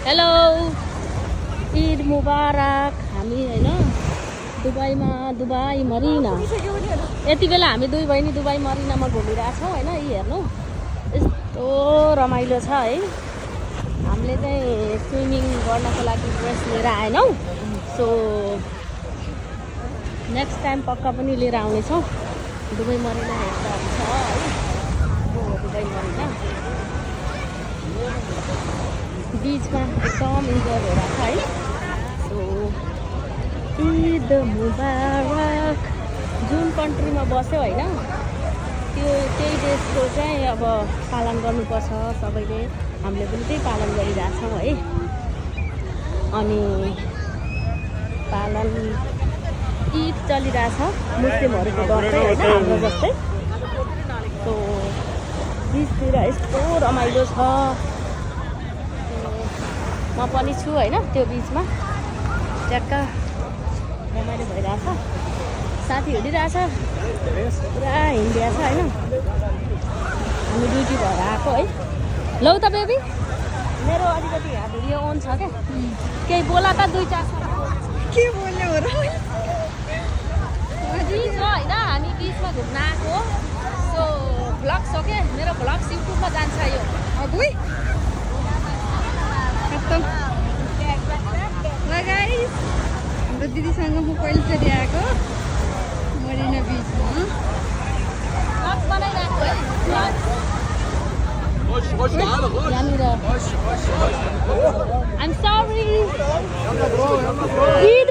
Hello Eid मुबारक। हामी हैन दुबईमा Dubai marina यति बेला हामी दुई बहिनी दुबई मरिनामा घुमिरहेछौँ हैन। यी हेर्नु यस्तो रमाइलो छ है। हामीले चाहिँ स्विमिङ गर्नको लागि ड्रेस लिएर आएनौँ। सो नेक्स्ट टाइम पक्का पनि लिएर आउनेछौँ। दुबई मरिना हेर्दा हुन्छ है। दुबई मरिना बीचमा एकदम इन्जोय भइरहेको छ है। सो ईद मुबारक। जुन कन्ट्रीमा बस्यो होइन त्यही देशको चाहिँ अब पालन गर्नुपर्छ सबैले। हामीले पनि त्यही पालन गरिरहेछौँ है। अनि पालन ईद चलिरहेछ मुस्लिमहरूको दसैँ होइन हाम्रो जस्तै। सो बिचतिर यस्तो रमाइलो छ। म पनि छु होइन त्यो बिचमा ट्याक्क रमाइलो भइरहेछ। साथी हिँडिरहेछ पुरा हिँडिरहेछ होइन। हामी ड्युटी भएर आएको है। लौ त बेबी मेरो अलिकति भिडियो अन छ क्या। केही बोला त दुई चार के बोल्ने हो र बिच हो होइन। हामी बिचमा घुम्न आएको। सो भ्लग सक्यो मेरो भ्लग्स युट्युबमा जान्छ यो। अबुई खत्तम। ल गाइस हाम्रो दिदीसँग म पहिलोचोटि आएको मरिना बिचमा। भ्लग्स बनाइरहेको है। यहाँनिर आइम सरी ईद